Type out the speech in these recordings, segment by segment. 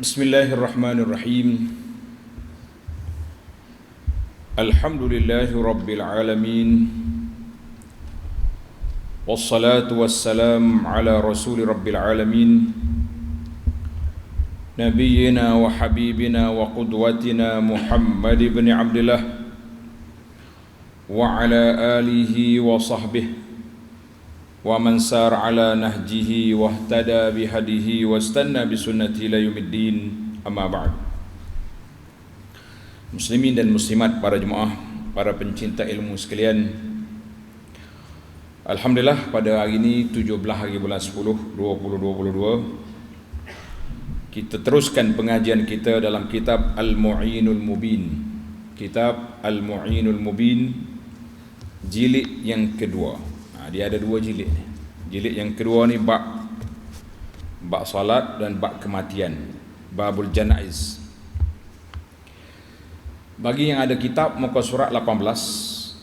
Bismillahirrahmanirrahim. Alhamdulillahi rabbil alamin. Wassalatu wassalam ala rasuli rabbil alamin, nabiyyina wa habibina wa qudwatina Muhammad ibn Abdullah wa ala alihi wa sahbihi wa man sar ala nahjihi wa ihtada bihadihi wa istanna bisunnati ila yaumiddin, amma ba'd. Muslimin dan muslimat, para jemaah, para pencinta ilmu sekalian, alhamdulillah pada hari ini 17 hari bulan 10 2022 kita teruskan pengajian kita dalam kitab Al-Mu'inul Mubin. Kitab Al-Mu'inul Mubin jilid yang kedua. Dia ada dua jilid ni. Jilid yang kedua ni bab salat dan bab kematian, babul janaiz. Bagi yang ada kitab, muka surat 18.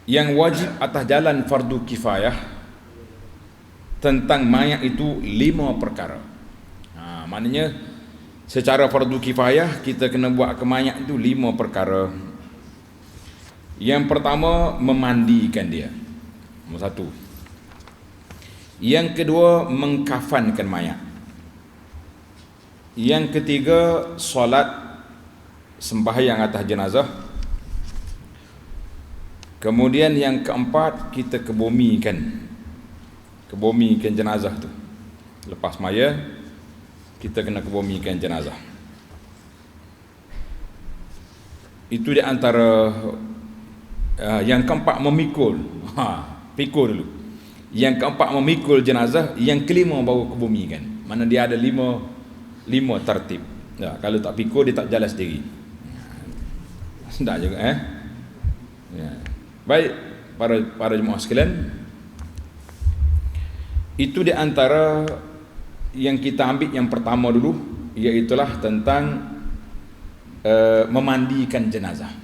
Yang wajib atas jalan fardu kifayah tentang mayat itu 5 perkara. Maknanya secara fardu kifayah kita kena buat ke mayat itu 5 perkara. Yang pertama, memandikan dia, nombor 1. Yang kedua, mengkafankan mayat. Yang ketiga, solat sembahyang atas jenazah. Kemudian yang keempat, kita kebumikan jenazah tu. Lepas maya, kita kena kebumikan jenazah. Itu di antara. Yang keempat, memikul. Pikul dulu. Yang keempat, memikul jenazah. Yang kelima, bawa kebumikan. Mana dia ada lima tertib. Kalau tak pikul, dia tak jalan sendiri. Sedap juga Baik, para jemaah sekalian, itu di antara yang kita ambil yang pertama dulu, iaitulah tentang memandikan jenazah.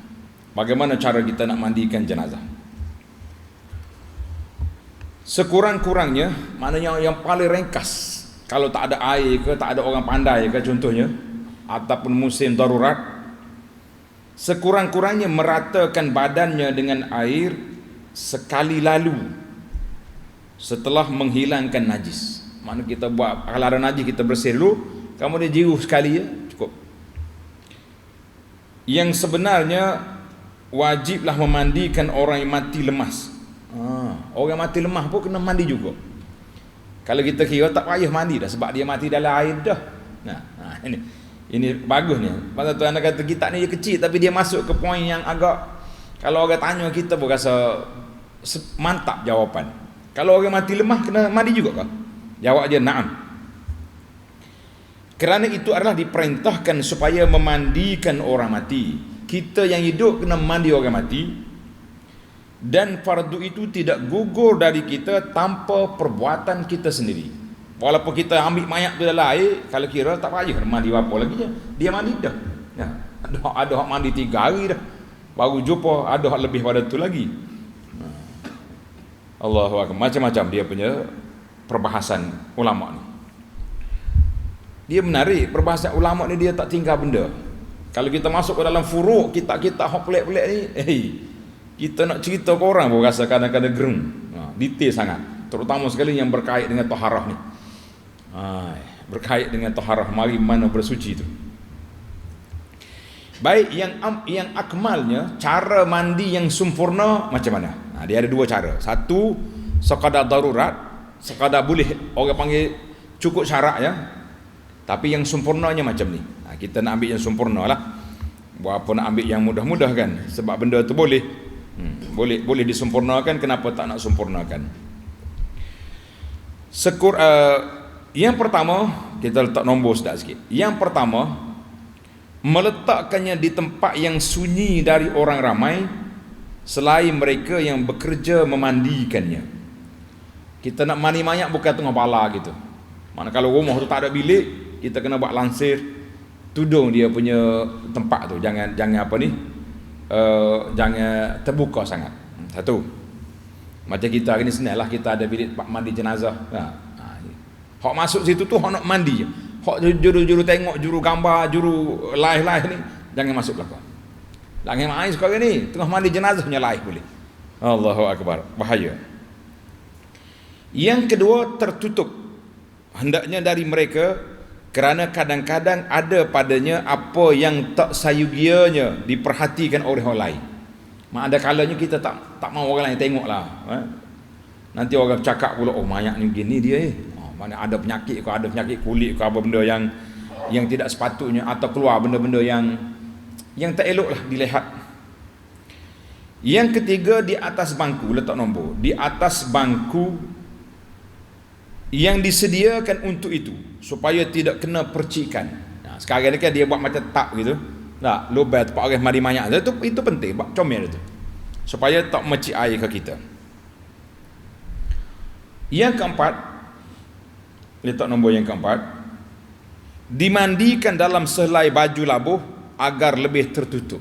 Bagaimana cara kita nak mandikan jenazah? Sekurang-kurangnya, maknanya yang paling ringkas, kalau tak ada air ke, tak ada orang pandai ke contohnya, ataupun musim darurat, sekurang-kurangnya meratakan badannya dengan air sekali lalu setelah menghilangkan najis. Mana kita buat, kalau ada najis kita bersih dulu, kemudian jiruh sekali cukup. Yang sebenarnya wajiblah memandikan orang yang mati lemas. Orang mati lemah pun kena mandi juga. Kalau kita kira tak payah mandi dah, sebab dia mati dalam air dah. Ini bagus ni. Pasal tu anda kata kita ni dia kecil, tapi dia masuk ke poin yang agak, kalau orang tanya kita pun rasa mantap jawapan. Kalau orang mati lemah kena mandi juga kah? Jawab dia na'am. Kerana itu adalah diperintahkan supaya memandikan orang mati. Kita yang hidup kena mandi orang mati, dan fardu itu tidak gugur dari kita tanpa perbuatan kita sendiri. Walaupun kita ambil mayat tu dalam air, kalau kira tak payah mandi apa lagi je, dia mandi dah. Ada hak mandi 3 hari dah baru jumpa, ada hak lebih pada tu lagi. Allahu akbar. Macam-macam dia punya perbahasan ulama ni. Dia menarik, perbahasan ulama ni dia tak tinggal benda. Kalau kita masuk ke dalam furuk kita hok pelik-pelik ni, kita nak cerita ke orang pun rasa kadang-kadang gerung. Detail sangat, terutama sekali yang berkait dengan taharah ni. Berkait dengan taharah, mari mana bersuci tu. Baik, yang akmalnya, cara mandi yang sempurna macam mana? Dia ada 2 cara. Satu, sekadar darurat, sekadar boleh orang panggil cukup syarat ya. Tapi yang sempurnanya macam ni. Kita nak ambil yang sempurna lah. Buat apa nak ambil yang mudah-mudah kan? Sebab benda tu boleh boleh disempurnakan, kenapa tak nak sempurnakan? Yang pertama, kita letak nombor sedap sikit. Yang pertama, meletakkannya di tempat yang sunyi dari orang ramai selain mereka yang bekerja memandikannya. Kita nak mandi mayat bukan tengah bala gitu. Mana kalau rumah tu tak ada bilik, kita kena buat lansir, tudung dia punya tempat tu, jangan apa ni, jangan terbuka sangat. Satu, macam kita hari ni senang lah, kita ada bilik mandi jenazah. Hak masuk situ tu hak nak mandi je. Hak juru tengok, juru gambar, juru live ni jangan masuk belakang. Jangan main sekarang ni, tengah mandi jenazah punya live boleh. Allahu akbar, bahaya. Yang kedua, tertutup hendaknya dari mereka, kerana kadang-kadang ada padanya apa yang tak sayugianya diperhatikan oleh orang lain. Mak ada kalanya kita tak mau orang lain tengoklah. Nanti orang cakap pula, oh banyak ni gini dia mana ada penyakit ke, ada penyakit kulit ke, apa benda yang tidak sepatutnya, atau keluar benda-benda yang tak elok lah dilihat. Yang ketiga, di atas bangku, letak nombor, di atas bangku yang disediakan untuk itu, supaya tidak kena percikan. Sekarang ni kan dia buat macam tak gitu, tak lubang tempat orang mari banyak itu penting, buat comel itu, supaya tak mecik air ke kita. Yang keempat, letak nombor yang keempat, dimandikan dalam sehelai baju labuh agar lebih tertutup.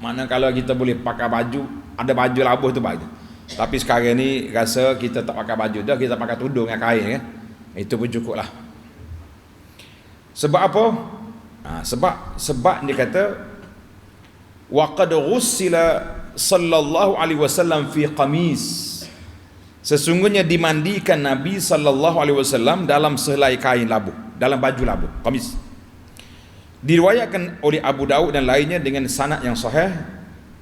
Mana kalau kita boleh pakai baju, ada baju labuh tu baik. Tapi sekarang ni rasa kita tak pakai baju dah, kita pakai tudung dengan kain kan. Itu pun cukup lah. Sebab apa? Sebab dia kata wa qad ghussila sallallahu alaihi wasallam fi qamis. Sesungguhnya dimandikan Nabi sallallahu alaihi wasallam dalam sehelai kain labuh, dalam baju labuh, qamis. Diriwayatkan oleh Abu Daud dan lainnya dengan sanad yang sahih.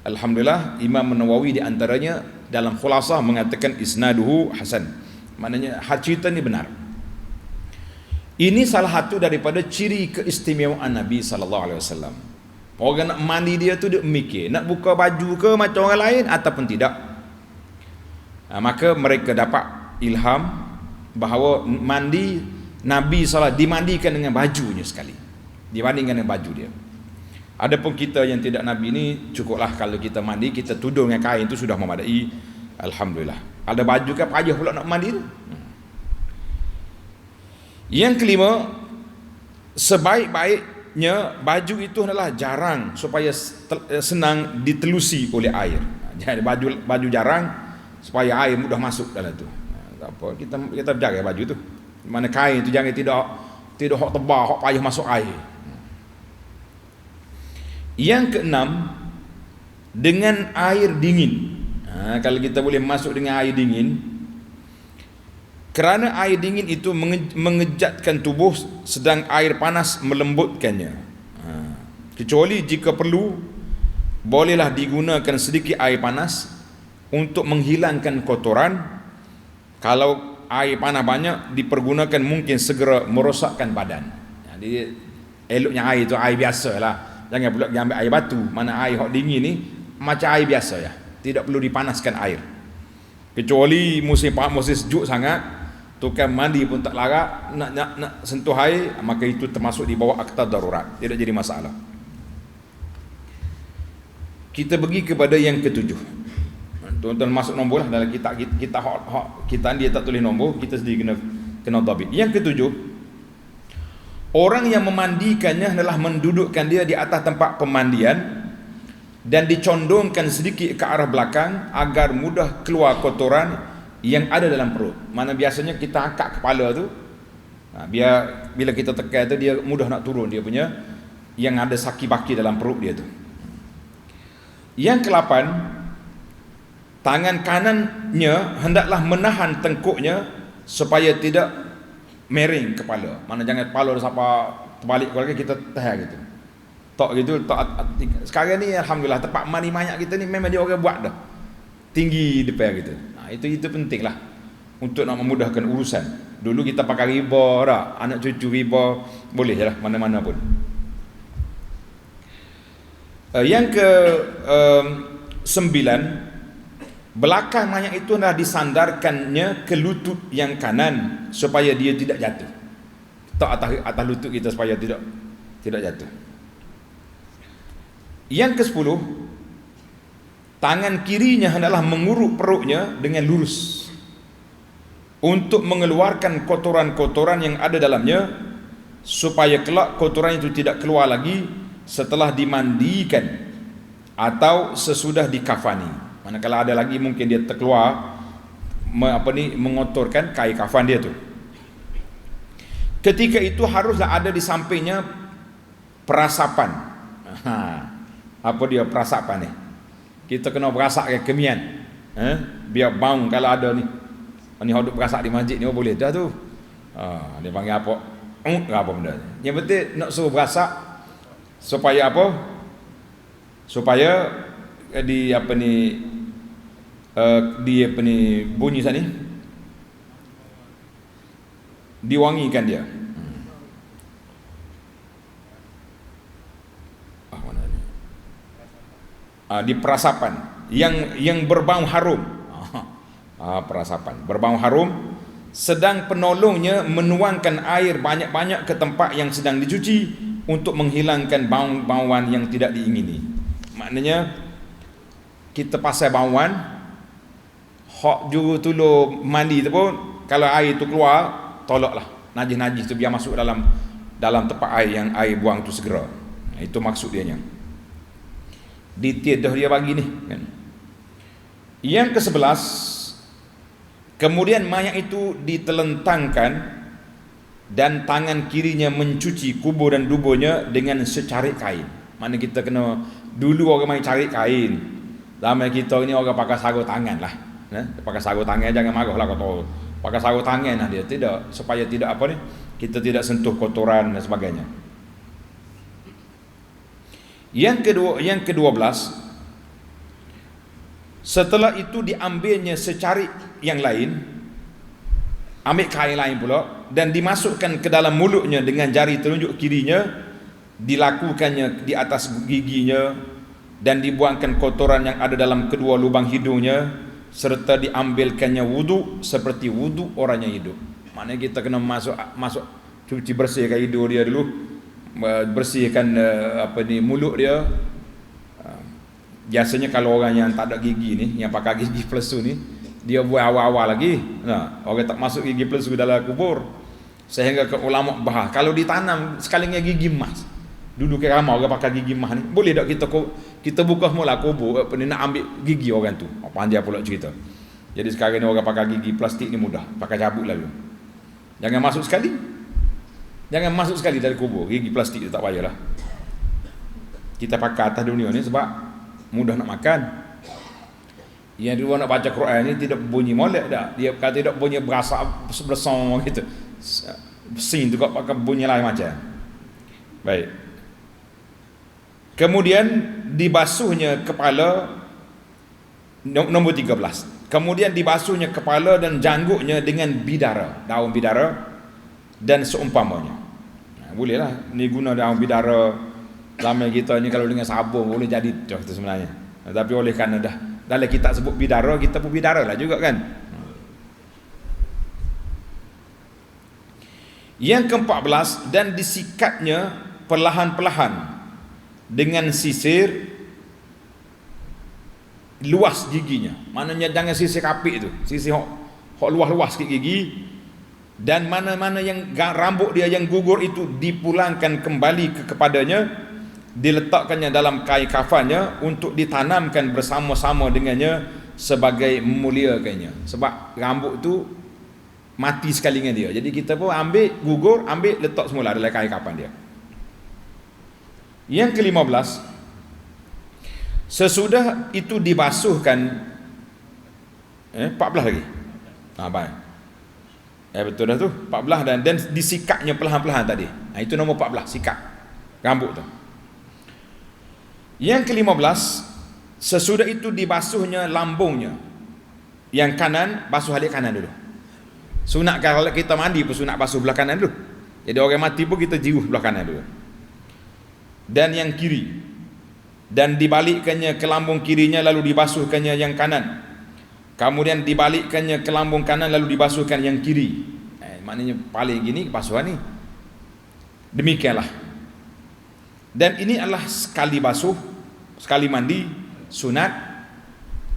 Alhamdulillah, Imam Nawawi di antaranya dalam Khulasah mengatakan isnaduhu hasan. Maknanya cerita ni benar. Ini salah satu daripada ciri keistimewaan Nabi sallallahu alaihi wasallam. Orang nak mandi dia tu dia mikir nak buka baju ke macam orang lain ataupun tidak. Maka mereka dapat ilham bahawa mandi Nabi SAW dimandikan dengan bajunya sekali, dibandingkan dengan baju dia. Adapun kita yang tidak Nabi ni, cukuplah kalau kita mandi kita tudung dengan kain itu sudah memadai. Alhamdulillah. Ada baju kan payah pula nak mandi tu. Yang kelima, sebaik-baiknya baju itu adalah jarang supaya senang ditelusi oleh air. Jadi baju jarang supaya air mudah masuk dalam tu. Tak apa, kita jaga baju tu. Mana kain tu jangan tidak hok tebal, hok payah masuk air. Yang keenam, dengan air dingin. Kalau kita boleh masuk dengan air dingin, kerana air dingin itu mengejatkan tubuh, sedang air panas melembutkannya. Kecuali jika perlu, bolehlah digunakan sedikit air panas untuk menghilangkan kotoran. Kalau air panas banyak dipergunakan, mungkin segera merosakkan badan. Jadi eloknya air itu air biasa lah. Jangan pula ambil air batu. Mana air hot dingin ni macam air biasa ya. Tidak perlu dipanaskan air. Kecuali musim sejuk sangat, tukang mandi pun tak larat, nak sentuh air, maka itu termasuk di bawah akta darurat. Tidak jadi masalah. Kita pergi kepada yang ketujuh. Tuan-tuan masuk nombor lah dalam kita dia tak tulis nombor, kita sendiri kena dhabit. Yang ketujuh, orang yang memandikannya adalah mendudukkan dia di atas tempat pemandian dan dicondongkan sedikit ke arah belakang agar mudah keluar kotoran yang ada dalam perut. Mana biasanya kita angkat kepala tu, biar bila kita tekan tu dia mudah nak turun dia punya yang ada saki-baki dalam perut dia tu. Yang ke-8, tangan kanannya hendaklah menahan tengkuknya supaya tidak miring kepala. Mana jangan kepala sampai terbalik keluarga kita tahan gitu. Tak gitu, tak. Sekarang ni alhamdulillah tempat mandi banyak kita ni memang dia orang buat dah. Tinggi depan gitu. Itu pentinglah untuk nak memudahkan urusan. Dulu kita pakai riba dah, anak cucu riba boleh je lah mana-mana pun. Yang ke 9, belakang mayat itu adalah disandarkannya ke lutut yang kanan supaya dia tidak jatuh. Tak atas lutut kita supaya tidak jatuh. Yang ke-10, tangan kirinya hendaklah mengurut perutnya dengan lurus untuk mengeluarkan kotoran-kotoran yang ada dalamnya, supaya kelak kotoran itu tidak keluar lagi setelah dimandikan atau sesudah dikafani. Manakala ada lagi mungkin dia terkeluar mengotorkan kain kafan dia tu. Ketika itu haruslah ada di sampingnya perasapan. Apa dia perasapan ni? Kita kena berasak ke kemian. Biar bau kalau ada ni. Ni hodok berasak di masjid ni boleh dah tu. Dia panggil apa? Apa benda. Yang penting nak suruh berasak supaya apa? Supaya di apa ni bunyi sana ni diwangikan dia. Mana ni? Di perasapan yang berbau harum. Perasapan berbau harum, sedang penolongnya menuangkan air banyak-banyak ke tempat yang sedang dicuci untuk menghilangkan bau-bauan yang tidak diingini. Maknanya kita pasal bauan hak juru tolong mandi tu pun, kalau air tu keluar tolaklah najis-najis tu biar masuk dalam tempat air yang air buang tu segera. Itu maksud dia nya. Detail dah dia bagi ni kan. Yang ke-11, kemudian mayat itu ditelentangkan dan tangan kirinya mencuci kubur dan duburnya dengan secarik kain. Mana kita kena, dulu orang main carik kain, zaman kita ni orang pakai sarung tangan lah. Pakai sarung tangan, jangan marah lah kata pakai sarung tangan lah dia. Tidak, supaya tidak apa ni, kita tidak sentuh kotoran dan sebagainya. Yang ke-12, setelah itu diambilnya secarik yang lain, ambil kain lain pula dan dimasukkan ke dalam mulutnya dengan jari telunjuk kirinya, dilakukannya di atas giginya dan dibuangkan kotoran yang ada dalam kedua lubang hidungnya, serta diambilkannya wudu seperti wudu orang yang hidup. Maknanya kita kena masuk cuci bersihkan hidung dia dulu, bersihkan mulut dia. Biasanya kalau orang yang tak ada gigi ni, yang pakai gigi pelesu ni, dia buat awal-awal lagi. Orang tak masuk gigi pelesu dalam kubur, sehingga ke ulama bahas kalau ditanam sekalinya gigi emas. Dulu ke ramai orang pakai gigi emas ni, boleh tak kita buka semula kubur nak ambil gigi orang tu. Panjang pula cerita. Jadi sekarang ni orang pakai gigi plastik ni mudah, pakai cabut lalu. Jangan masuk sekali dari kubur, gigi plastik tu tak payahlah. Kita pakai atas dunia ni sebab mudah nak makan. Yang dua nak baca Quran ni tidak bunyi molek dah. Dia kata tidak bunyi berasa bersong gitu. Sin tu kau pakai bunyi lain macam. Baik. Kemudian dibasuhnya kepala, nombor 13. Kemudian dibasuhnya kepala dan janggutnya dengan bidara, daun bidara dan seumpamanya. Bolehlah ni guna daun bidara. Lama kita ni kalau dengan sabun boleh jadi dah tu sebenarnya. Tapi oleh kerana dah dalam kitab sebut bidara, kita pun bidara lah juga kan. Yang ke-14, dan disikatnya perlahan-perlahan dengan sisir luas giginya. Maknanya jangan sisir kapik tu, sisir hok luas-luas sikit gigi. Dan mana-mana yang rambut dia yang gugur itu dipulangkan kembali kepadanya, diletakkannya dalam kain kafannya untuk ditanamkan bersama-sama dengannya sebagai memuliakannya. Sebab rambut tu mati sekali dengan dia. Jadi kita pun ambil gugur, ambil letak semula dalam kain kafan dia. Yang ke-15, sesudah itu dibasuhkan 14 lagi. Baik. Betul dah tu, 14 dan disikatnya perlahan-lahan tadi. Itu nombor 14, sikat rambut tu. Yang ke-15, sesudah itu dibasuhnya lambungnya. Yang kanan, basuh halik kanan dulu. Sunat kalau kita mandi pun sunat basuh belah kanan dulu. Jadi orang mati pun kita jiruh belah kanan dulu. Dan yang kiri. Dan dibalikkannya ke lambung kirinya lalu dibasuhkannya yang kanan. Kemudian dibalikkannya ke lambung kanan lalu dibasuhkan yang kiri. Maknanya paling gini basuhan ni. Demikianlah. Dan ini adalah sekali basuh, sekali mandi, sunat,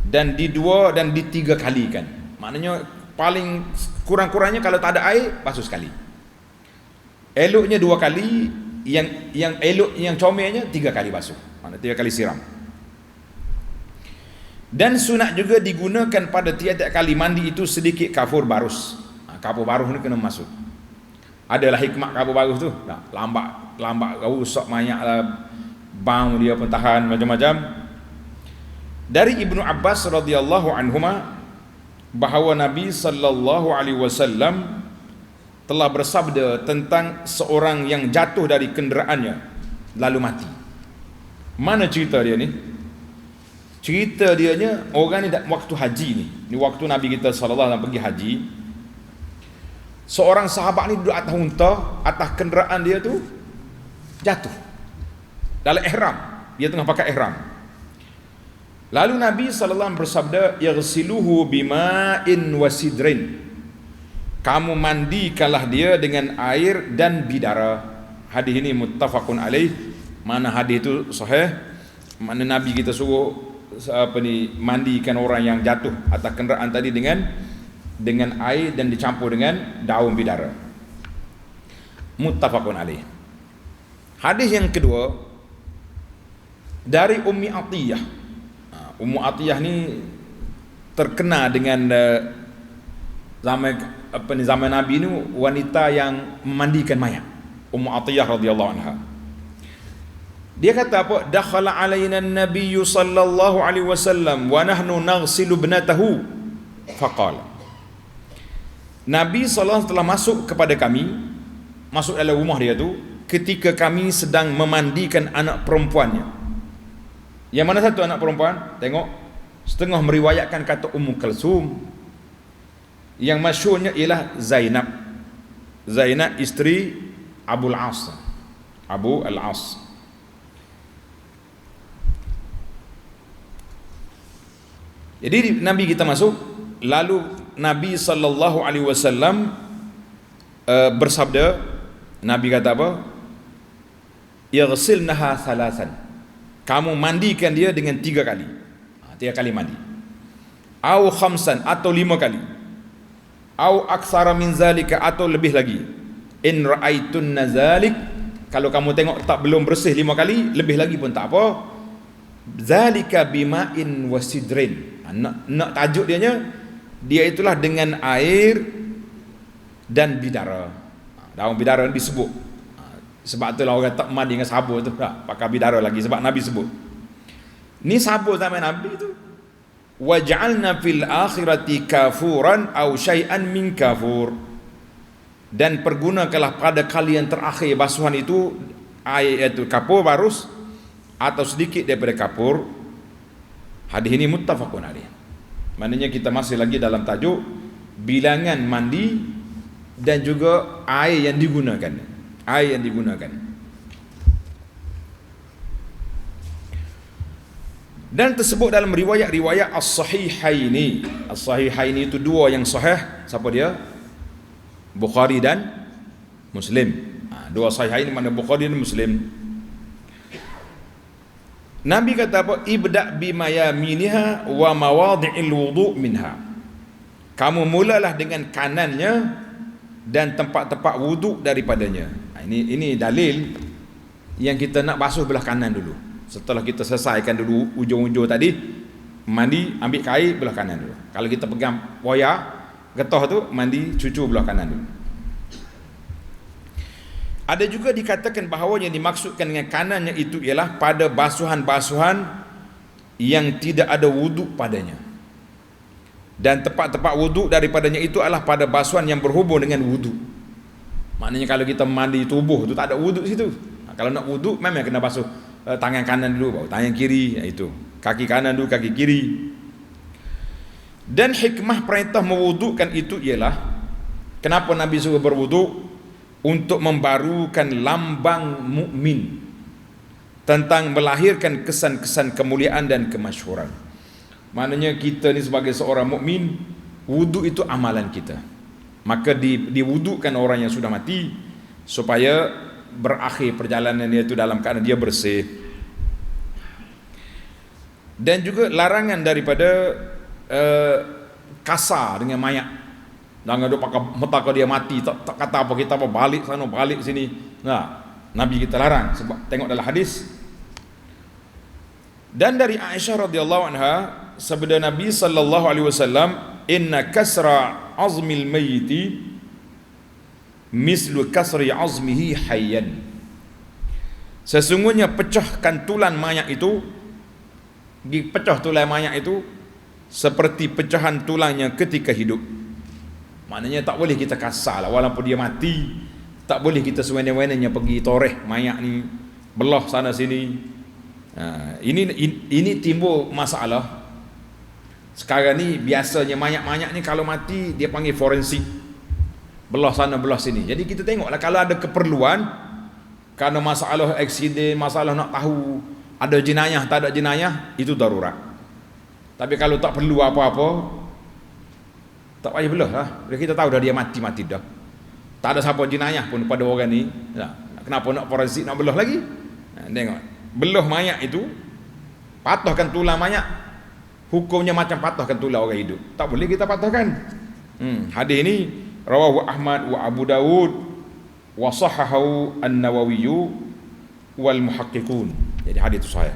dan di 2 dan di 3 kali kan. Maknanya paling kurang-kurangnya kalau tak ada air, basuh sekali. Eloknya 2 kali, yang elok, yang comelnya 3 kali basuh. Maknanya 3 kali siram. Dan sunat juga digunakan pada tiap-tiap kali mandi itu sedikit kafur barus. Kafur barus ni kena masuk. Adalah hikmah kabur bagus tu. Tak, lambat rosak mayat lah, bang dia pun tahan macam-macam. Dari Ibnu Abbas radhiyallahu anhuma bahawa Nabi sallallahu alaihi wasallam telah bersabda tentang seorang yang jatuh dari kenderaannya lalu mati. Mana cerita dia ni? Cerita dianya orang ni waktu haji ni waktu Nabi kita sallallahu alaihi wasallam pergi haji. Seorang sahabat ni duduk atas unta, atas kenderaan dia tu jatuh dalam ihram, dia tengah pakai ihram. Lalu Nabi sallallahu alaihi wasallam bersabda, "Yaghsiluhu bima'in wa sidrin." Kamu mandikanlah dia dengan air dan bidara. Hadis ini muttafaqun alaih. Mana hadis itu sahih? Mana Nabi kita suruh mandikan orang yang jatuh atas kenderaan tadi dengan air dan dicampur dengan daun bidara. Muttafaqun alaih. Hadis yang kedua dari Ummi Atiyah. Ummu Atiyah ni terkenal dengan zaman Nabi ni wanita yang memandikan mayat. Ummu Atiyah radhiyallahu anha. Dia kata apa? Dakhala alaina an-nabiy sallallahu alaihi wasallam wa nahnu naghsilu ibnatahu. Faqala. Nabi sallallahu alaihi wasallam telah masuk kepada kami, masuk dalam rumah dia tu ketika kami sedang memandikan anak perempuannya. Yang mana satu anak perempuan? Tengok, setengah meriwayatkan kata Ummu Kalsum. Yang masyhurnya ialah Zainab. Zainab isteri Abu Al-As. Abu Al-As. Jadi Nabi kita masuk, lalu Nabi sallallahu alaihi wasallam bersabda, Nabi kata apa? Yaghsilnaha thalathan. Kamu mandikan dia dengan 3 kali. 3 kali mandi. Au khamsan, atau 5 kali. Au aktsara min zalika, atau lebih lagi. In ra'aitun nazalik, kalau kamu tengok tak belum bersih 5 kali, lebih lagi pun tak apa. Zalika bima'in wasidrin. Nak tajuk dia itulah dengan air dan bidara. Daun bidara disebut. Sebab itulah orang tak mandi dengan sabun tu, pakai bidara lagi, sebab Nabi sebut. Ni sabun zaman Nabi tu. Waj'alna fil akhirati kafuran aw syai'an min kafur. Dan pergunakanlah pada kali yang terakhir basuhan itu air itu kapur barus atau sedikit daripada kapur. Hadis ini muttafaqun alaih. Maknanya kita masih lagi dalam tajuk bilangan mandi dan juga air yang digunakan. Air yang digunakan. Dan tersebut dalam riwayat-riwayat As-Sahihaini. As-Sahihaini itu 2 yang sahih. Siapa dia? Bukhari dan Muslim. 2 Sahihaini mana Bukhari dan Muslim. Nabi kata apa? Ibda' bimayaminiha wa mawadhi'il wudu' minha. Kamu mulalah dengan kanannya dan tempat-tempat wuduk daripadanya. Ini dalil yang kita nak basuh belah kanan dulu. Setelah kita selesaikan dulu ujung-ujung tadi, mandi, ambil kain belah kanan dulu. Kalau kita pegang wayar getah tu, mandi cucu belah kanan dulu. Ada juga dikatakan bahawa yang dimaksudkan dengan kanannya itu ialah pada basuhan-basuhan yang tidak ada wuduk padanya. Dan tempat-tempat wuduk daripadanya itu adalah pada basuhan yang berhubung dengan wuduk. Maknanya kalau kita mandi tubuh tu tak ada wuduk situ. Kalau nak wuduk memang kena basuh tangan kanan dulu, baru tangan kiri, itu. Kaki kanan dulu, kaki kiri. Dan hikmah perintah mewudukkan itu ialah kenapa Nabi suruh berwuduk? Untuk membarukan lambang mukmin, tentang melahirkan kesan-kesan kemuliaan dan kemasyhuran. Maknanya kita ni sebagai seorang mukmin, wuduk itu amalan kita. Maka diwudukkan orang yang sudah mati supaya berakhir perjalanan dia itu dalam keadaan dia bersih. Dan juga larangan daripada kasar dengan mayat. Jangan duk pakai mata kalau dia mati, tak kata apa, kita apa balik sana balik sini. Nah, Nabi kita larang sebab tengok dalam hadis. Dan dari Aisyah radhiyallahu anha, sabda Nabi sallallahu alaihi wasallam, inna kasra azmil mayyiti mislu kasri azmihi hayyan. Sesungguhnya pecahkan tulang mayat itu, pecah tulang mayat itu seperti pecahan tulangnya ketika hidup. Maknanya tak boleh kita kasar lah, walaupun dia mati, tak boleh kita sewenang-wenangnya pergi toreh mayat ni, belah sana sini. Ini timbul masalah. Sekarang ni biasanya mayat-mayat ni kalau mati dia panggil forensik, belah sana belah sini. Jadi kita tengoklah kalau ada keperluan, kerana masalah aksiden, masalah nak tahu ada jenayah tak ada jenayah, itu darurat. Tapi kalau tak perlu apa-apa, tak payah belah lah. Kita tahu dah dia mati dah. Tak ada siapa jenayah pun pada orang ni. Kenapa nak forensik nak belah lagi? Tengok, belah mayat itu, patahkan tulang mayat, hukumnya macam patahkan tulang orang hidup. Tak boleh kita patahkan. Hadis ini rawahu Ahmad wa Abu Dawud wa sahahahu An-Nawawi wal muhaqqiqun. Jadi hadis itu sahih.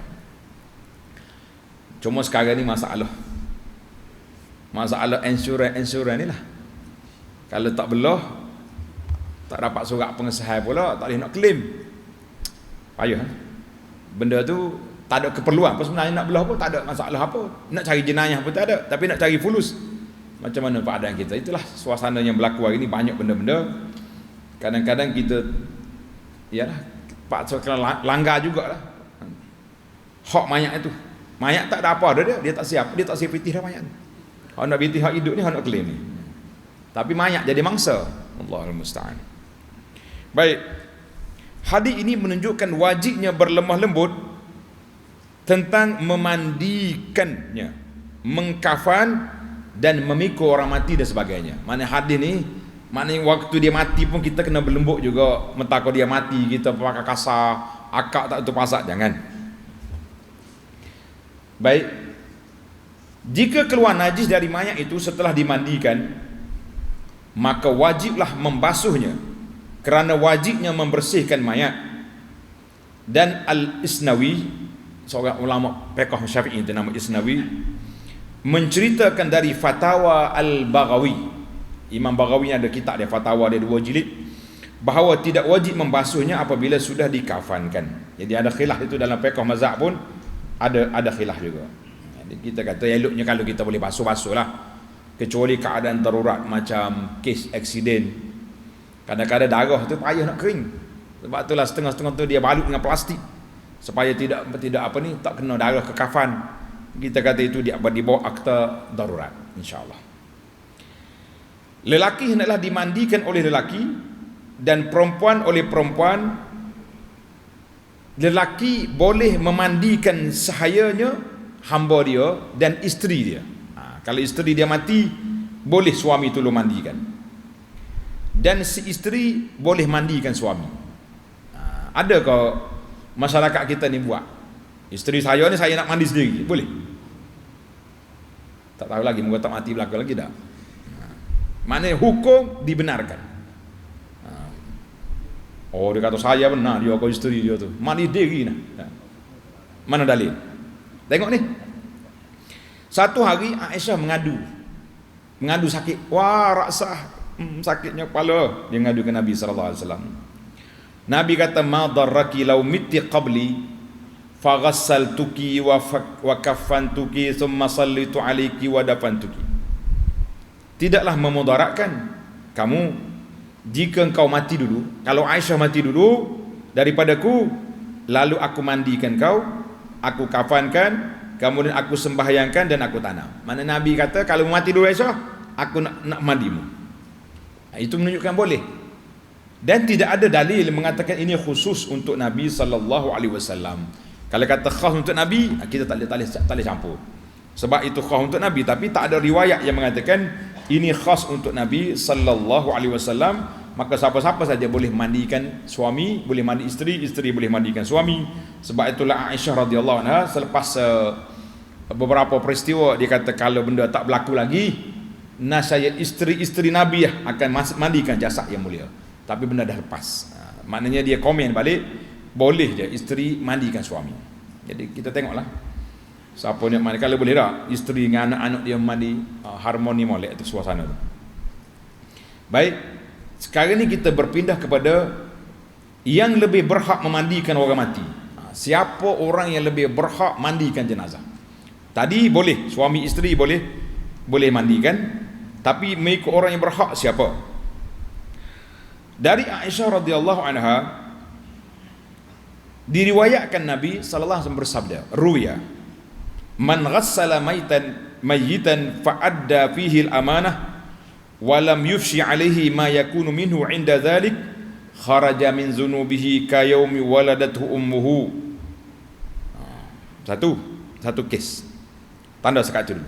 Cuma sekarang ni masalah insurans ni lah. Kalau tak belah, tak dapat surat pengesahan pula, tak boleh nak claim. Payah. Benda tu tak ada keperluan apa sebenarnya nak belah pun tak ada masalah apa. Nak cari jenayah pun tak ada, tapi nak cari fulus. Macam mana keadaan kita? Itulah suasana yang berlaku hari ni, banyak benda-benda. Kadang-kadang kita yalah kena langgar jugalah hak mayat itu. Mayat tak ada apa dah dia tak siap pitih dah mayat. Hak nak pitih hak hidup ni, hak nak claim ni. Tapi mayat jadi mangsa. Allahul musta'an. Baik. Hadis ini menunjukkan wajibnya berlemah lembut tentang memandikannya, mengkafan dan memikul orang mati dan sebagainya. Mana hadis ni, maknanya waktu dia mati pun kita kena berlembut juga. Mentakut dia mati kita pakai kasar, akak tak tu pasak, jangan. Baik. Jika keluar najis dari mayat itu setelah dimandikan, maka wajiblah membasuhnya, kerana wajibnya membersihkan mayat. Dan Al-Isnawi, seorang ulama fiqh Syafi'i itu nama Isnawi, menceritakan dari Fatawa Al-Baghawi. Imam Baghawi ada kitab dia, fatwa dia 2 jilid, bahawa tidak wajib membasuhnya apabila sudah dikafankan. Jadi ada khilaf itu dalam fiqh mazhab pun ada khilaf juga. Jadi kita kata eloknya kalau kita boleh basuh-basuh lah, kecuali keadaan darurat macam kes aksiden. Kadang-kadang darah tu payah nak kering, sebab itulah setengah-setengah tu dia balut dengan plastik supaya tidak tak kena darah ke kafan. Kita kata itu di bawah akta darurat, insya-Allah. Lelaki hendaklah dimandikan oleh lelaki dan perempuan oleh perempuan. Lelaki boleh memandikan sahayanya, hamba dia dan isteri dia. Kalau isteri dia mati, boleh suami tolong mandikan. Dan si isteri boleh mandikan suami. Ada ke masyarakat kita ni buat? Isteri saya ni saya nak mandi sendiri, boleh? Tak tahu lagi, moga tak mati belaka lagi dah. Maknanya hukum dibenarkan. Oh, dia kata saya benar, dia kau isteri dia tu mandi diri nah. Mana dalil? Tengok ni. Satu hari Aisyah mengadu sakit. Wah, raksah, sakitnya kepala. Dia mengadu ke Nabi sallallahu alaihi wasallam. Nabi kata, "Ma darraki law mitti qabli faghassaltuki wa kaffantuki thumma sallitu alayki wa dafantuki." Tidaklah memudaratkan kamu jika engkau mati dulu, kalau Aisyah mati dulu daripadaku, lalu aku mandikan kau, aku kafankan, kemudian aku sembahyangkan dan aku tanam. Mana Nabi kata kalau mati dulu Aisyah, aku nak mandimu. Itu menunjukkan boleh. Dan tidak ada dalil mengatakan ini khusus untuk Nabi sallallahu alaihi wasallam. Kalau kata khas untuk Nabi, kita tak boleh campur. Sebab itu khas untuk Nabi, tapi tak ada riwayat yang mengatakan ini khas untuk Nabi sallallahu alaihi wasallam. Maka siapa-siapa saja boleh mandikan suami, boleh mandi isteri, isteri boleh mandikan suami. Sebab itulah Aisyah radhiyallahu anha selepas beberapa peristiwa dia kata kalau benda tak berlaku lagi, nasaya isteri-isteri Nabi akan mandikan jasad yang mulia. Tapi benda dah lepas. Maknanya dia komen balik, boleh je isteri mandikan suami. Jadi kita tengoklah siapa nak mandi. Kalau boleh tak isteri dengan anak-anak dia mandi, harmoni molek tu suasana tu. Baik. Sekarang ni kita berpindah kepada yang lebih berhak memandikan orang mati. Siapa orang yang lebih berhak mandikan jenazah? Tadi boleh suami isteri boleh mandikan, tapi mengikut orang yang berhak siapa? Dari Aisyah radhiyallahu anha diriwayatkan Nabi sallallahu alaihi wasallam bersabda, ruya man ghassala mayyitan fa'adda fihi al-amanah wa lam yufshi alaihi ma yakunu minhu 'inda dhalik kharaja min zunubihi ka yaumi waladathu ummuhu. Satu kes. Tanda sekat dulu.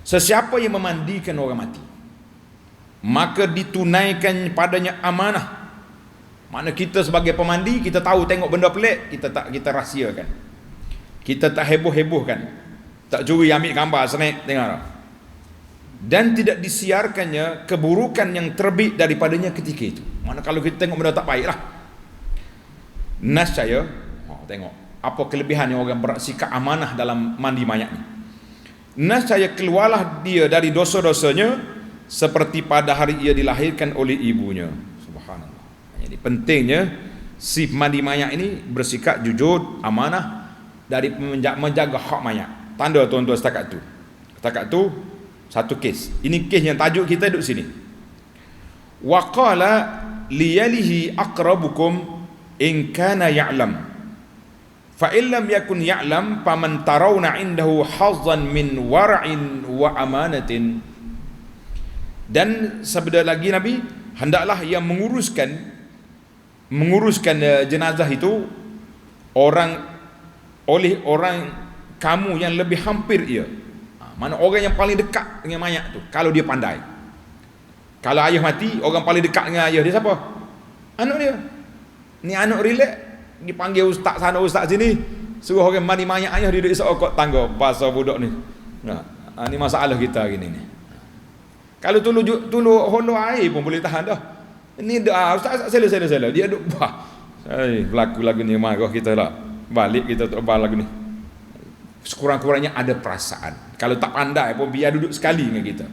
Sesiapa yang memandikan orang mati, maka ditunaikan padanya amanah. Mana kita sebagai pemandi, kita tahu tengok benda pelik, kita rahsiakan. Kita tak heboh-hebohkan. Tak curi ambil gambar snack tengok. Dan tidak disiarkannya keburukan yang terbit daripadanya ketika itu. Mana kalau kita tengok benda tak baiklah. Nascaya, tengok apa kelebihan yang orang bersikap amanah dalam mandi mayat ni. Nascaya keluarlah dia dari dosa-dosanya seperti pada hari ia dilahirkan oleh ibunya. Subhanallah. Jadi pentingnya si mandi mayat ini bersikap jujur, amanah dari menjaga hak mayat. Tanda tuan-tuan setakat tu. Setakat tu satu kes. Ini kes yang tajuk kita duduk sini. Wa qala liyalihi aqrabukum in kana ya'lam. Fa illam yakun ya'lam faman tarawna indahu hazzan min wara'in wa amanatin. Dan sabda lagi Nabi, hendaklah yang menguruskan jenazah itu oleh orang kamu yang lebih hampir ia. Mana orang yang paling dekat dengan mayat tu, kalau dia pandai. Kalau ayah mati, orang paling dekat dengan ayah dia siapa? Anak dia. Ni anak relax, dipanggil ustaz sana ustaz sini, suruh orang mandi mayat ayah dia duduk seokok tangga bahasa budak ni. Ni masalah kita gini ni. Kalau tulu holo air pun boleh tahan dah. Ni dah ustaz sela dia duk bah. Berlaku lagu ni marah kita lah. Balik kita terbal lagu ni. Sekurang-kurangnya ada perasaan. Kalau tak pandai pun biar duduk sekali dengan kita.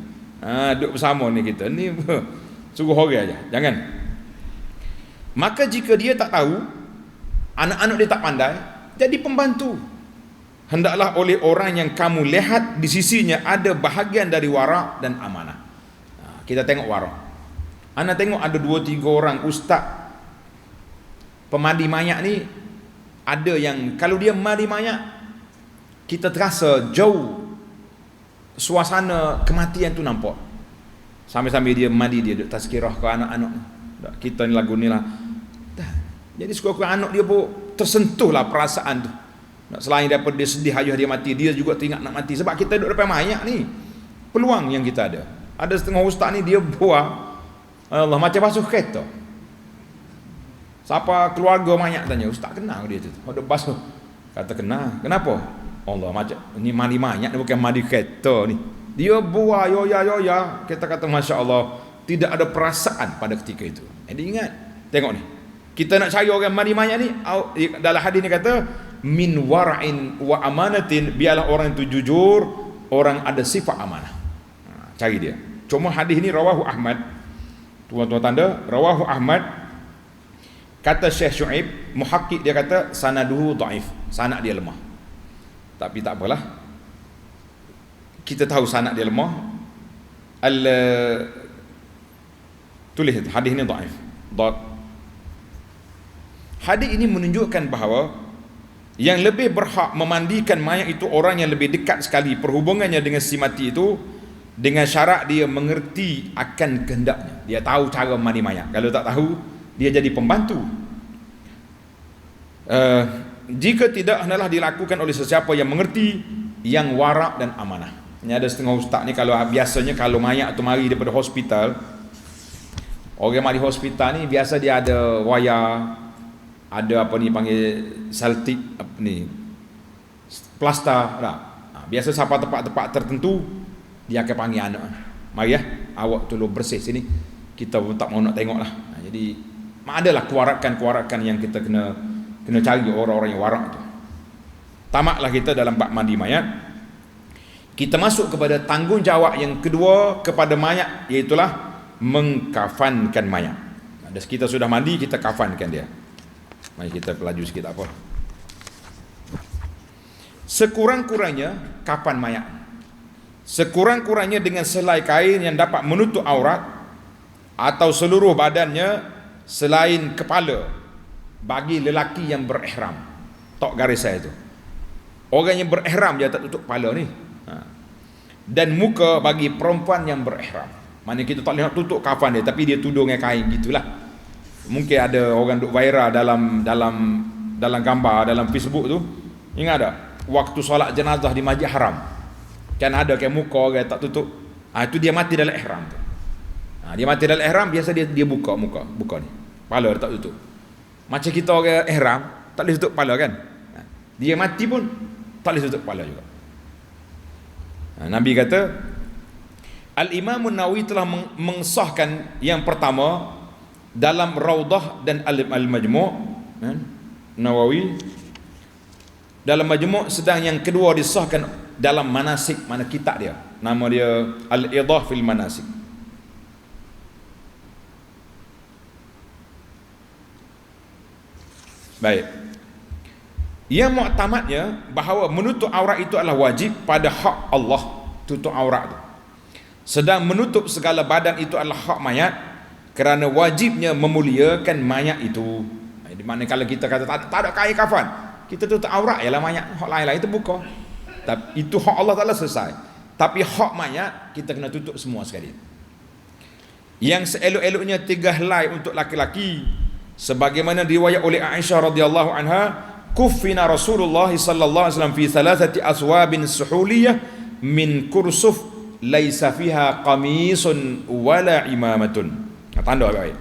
Duduk bersama ni kita. Ni suruh orang aja. Jangan. Maka jika dia tak tahu, anak-anak dia tak pandai, jadi pembantu. Hendaklah oleh orang yang kamu lihat di sisinya ada bahagian dari wara' dan amanah. Kita tengok wara'. Ana tengok ada 2-3 orang ustaz pemandi mayat ni, ada yang kalau dia mandi mayat, kita terasa jauh suasana kematian tu nampak. Sambil-sambil dia mandi, dia duk tazkirah ke anak-anak. Kita ni lagu ni lah. Jadi sekurang-kurang anak dia pun tersentuhlah perasaan tu. Selain daripada dia sedih ayah dia mati, dia juga teringat nak mati. Sebab kita duduk depan mayat ni, peluang yang kita ada. Ada setengah ustaz ni dia buang, Allah macam basuh kereta. Siapa keluarga mayat tanya, ustaz kenal dia tu? Ada basuh. Kata kenal. Kenapa? Allah macam ni mandi mayat ni bukan mandi kereta ni. Dia buang yoya. Kita kata masya Allah, tidak ada perasaan pada ketika itu. Jadi ingat, tengok ni. Kita nak cari orang mandi mayat ni, dalam hadis ni kata min wara'in wa amanatin, biarlah orang itu jujur, orang ada sifat amanah. Cari dia. Cuma hadis ni rawahu Ahmad. Tuan-tuan tanda, rawahu Ahmad. Kata Syekh Syuaib, muhakkik dia kata sanaduhu dhaif, sanad dia lemah. Tapi tak apalah. Kita tahu sanad dia lemah. Tulis hadis ni dhaif. Hadis ini menunjukkan bahawa yang lebih berhak memandikan mayat itu orang yang lebih dekat sekali perhubungannya dengan si mati itu, dengan syarat dia mengerti akan kehendaknya. Dia tahu cara mandi mayat. Kalau tak tahu, dia jadi pembantu. Jika tidak, hendaklah dilakukan oleh sesiapa yang mengerti, yang warak dan amanah. Ini ada setengah ustaz ni, kalau biasanya kalau mayat tu mari daripada hospital, orang mari hospital ni biasa dia ada wayar, ada apa ni panggil saltik, apa ni, plaster tak? Biasa sampai tempat-tempat tertentu dia akan panggil anak, mari awak tolong bersih sini, kita pun tak mau nak tengok lah. Jadi adalah kewarakan yang kita kena cari orang-orang yang warak tu. Tamatlah kita dalam bab mandi mayat. Kita masuk kepada tanggungjawab yang kedua kepada mayat, iaitulah mengkafankan mayat. Dan kita sudah mandi, kita kafankan dia. Mari kita pelaju sikit, tak apa. Sekurang-kurangnya kafan mayat, sekurang-kurangnya dengan selai kain yang dapat menutup aurat atau seluruh badannya selain kepala bagi lelaki yang berihram. Tok garis saya tu, orang yang berihram dia tak tutup kepala ni. Dan muka bagi perempuan yang berihram. Mana kita tak lihat tutup kafan dia, tapi dia tudung dengan kain gitulah. Mungkin ada orang duk viral dalam gambar dalam Facebook tu. Ingat tak? Waktu solat jenazah di Masjid Haram, kan ada kayak muka orang tak tutup. Itu dia mati dalam ihram tu. Dia mati dalam ihram, biasa dia buka buka ni. Kepala dia tak tutup. Macam kita orang ihram tak boleh tutup kepala kan? Dia mati pun tak boleh tutup kepala juga. Nabi kata, Al-Imam Nawawi telah mengesahkan yang pertama dalam Raudah dan Al-Majmu', Nawawi dalam Majmu', sedang yang kedua disahkan dalam Manasik, mana kitab dia, nama dia Al-Idah fil Manasik. Baik. Yang muktamadnya bahawa menutup aurat itu adalah wajib pada hak Allah, tutup aurat itu. Sedang menutup segala badan itu adalah hak mayat, kerana wajibnya memuliakan mayat itu. Di mana kalau kita kata tak ada kain kafan, kita tutup aurat ialah mayat, hak lain-lain itu buka. Tapi itu hak Allah Taala selesai. Tapi hak mayat kita kena tutup semua sekali. Yang seelok-eloknya 3 helai untuk laki-laki, sebagaimana riwayat oleh Aisyah radhiyallahu anha, kuffina Rasulullah sallallahu alaihi wasallam fi 3 aswabin suhuliyah min kursuf laisa fiha qamisun wala imamatun. Tanda baik.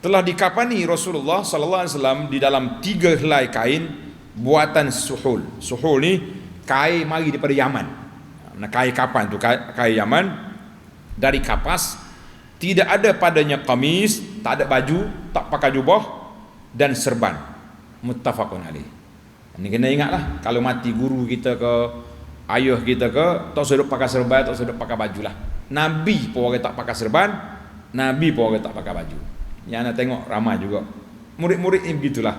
Telah dikafani Rasulullah sallallahu alaihi wasallam di dalam 3 helai kain buatan suhul. Suhul ni kain mari daripada Yaman. Kain kapan tu, kain Yaman dari kapas, tidak ada padanya kamis, tak ada baju, tak pakai jubah dan serban. Muttafaqun alaih. Ini kena ingatlah, kalau mati guru kita ke, ayah kita ke, tak sedap pakai serban, tak sedap pakai baju lah. Nabi pun orang tak pakai serban, Nabi pun orang tak pakai baju. Yang anda tengok ramai juga murid-murid ni begitulah.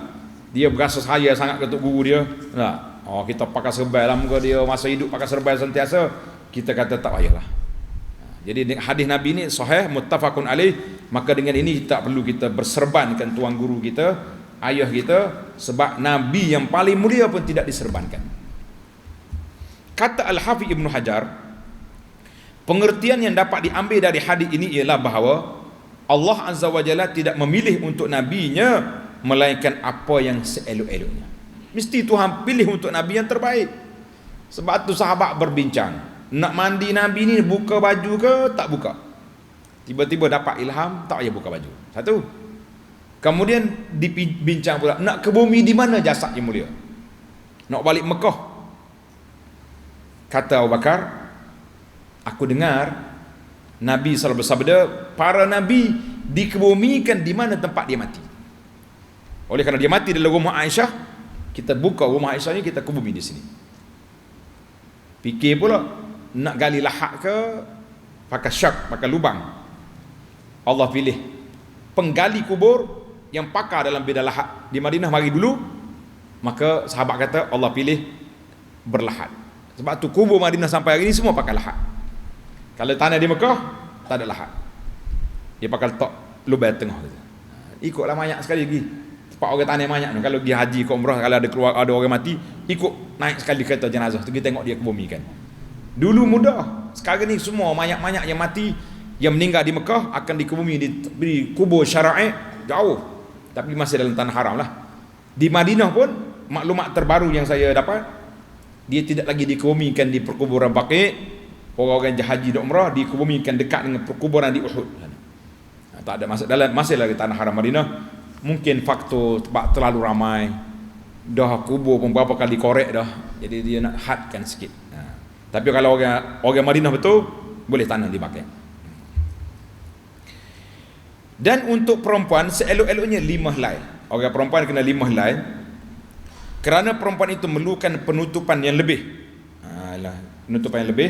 Dia berasa saya sangat ketuk guru dia. Nah, kita pakai serban lah, muka dia masa hidup pakai serban sentiasa, kita kata tak payahlah. Jadi hadis Nabi ni sahih, muttafaqun alaih. Maka dengan ini tak perlu kita berserbankan tuan guru kita, ayah kita, sebab Nabi yang paling mulia pun tidak diserbankan. Kata Al-Hafiz Ibn Hajar, pengertian yang dapat diambil dari hadis ini ialah bahawa Allah Azza wa Jalla tidak memilih untuk Nabi-Nya melainkan apa yang seelok-eloknya. Mesti Tuhan pilih untuk Nabi yang terbaik. Sebab tu sahabat berbincang, nak mandi Nabi ni buka baju ke tak buka? Tiba-tiba dapat ilham, tak payah buka baju. Satu. Kemudian dibincang pula, nak ke bumi di mana jasad yang mulia? Nak balik Mekah. Kata Abu Bakar, aku dengar Nabi SAW bersabda, para Nabi dikebumikan di mana tempat dia mati. Oleh kerana dia mati dalam rumah Aisyah, kita buka rumah Aisyah ni, kita kubumi di sini. Fikir pula, nak gali lahat ke, pakai syak, pakai lubang. Allah pilih penggali kubur yang pakar dalam bidang lahat di Madinah mari dulu. Maka sahabat kata Allah pilih berlahat. Sebab tu kubur Madinah sampai hari ni semua pakai lahat. Kalau tanah di Mekah tak ada lahat, dia pakai letak lubang tengah. Ikutlah mayat sekali lagi. Tempat orang tanah mayat tu, kalau pergi haji ke umrah, kalau ada orang mati, ikut naik sekali kereta jenazah tu, kita tengok dia kebumikan. Dulu mudah, sekarang ni semua mayat-mayat yang mati, yang meninggal di Mekah akan dikebumi di kubur syara'i jauh, tapi masih dalam tanah haram lah. Di Madinah pun maklumat terbaru yang saya dapat, dia tidak lagi dikebumikan di perkuburan Baqi'. Orang-orang haji dan umrah dikebumikan dekat dengan perkuburan di Uhud. Tak ada masih lagi tanah haram Madinah. Mungkin faktor tempat terlalu ramai, dah kubur pun berapa kali korek dah, jadi dia nak hadkan sikit. Tapi kalau orang Madinah betul, boleh tanah di Baqi'. Dan untuk perempuan seelok-eloknya 5 helai. Orang perempuan kena 5 helai, kerana perempuan itu memerlukan penutupan yang lebih. Penutupan yang lebih,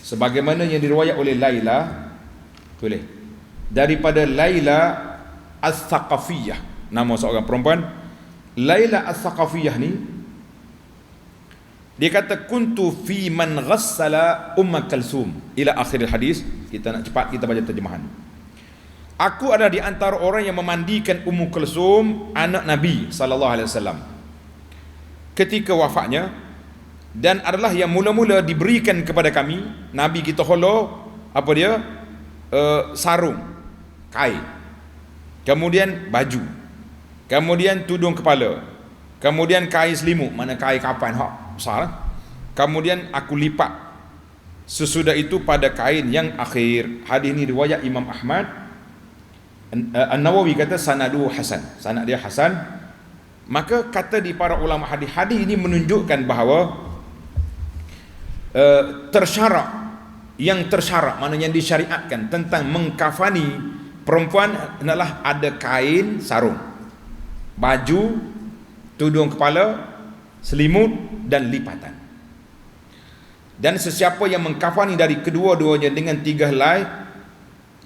sebagaimana yang diriwayat oleh Laila Tulis. Daripada Laila As-Saqafiyah, nama seorang perempuan. Laila As-Saqafiyah ni, dia kata kuntu fi man ghassala Kalsum ila akhir hadis. Kita nak cepat, kita baca terjemahan. Aku ada di antara orang yang memandikan Kalsum, anak Nabi sallallahu alaihi wasallam, ketika wafatnya, dan adalah yang mula-mula diberikan kepada kami Nabi kita holo apa dia, sarung kain, kemudian baju, kemudian tudung kepala, kemudian kain selimut, mana kain kapan hak besar, kemudian aku lipat sesudah itu pada kain yang akhir. Hadis ini riwayat Imam Ahmad. An-Nawawi kata sanadu hasan, sanad dia hasan. Maka kata di para ulama hadis, hadis ini menunjukkan bahawa tersyarak, yang tersyarak maknanya yang disyariatkan tentang mengkafani perempuan adalah ada kain sarung, baju, tudung kepala, selimut dan lipatan. Dan sesiapa yang mengkafani dari kedua-duanya dengan 3 helai,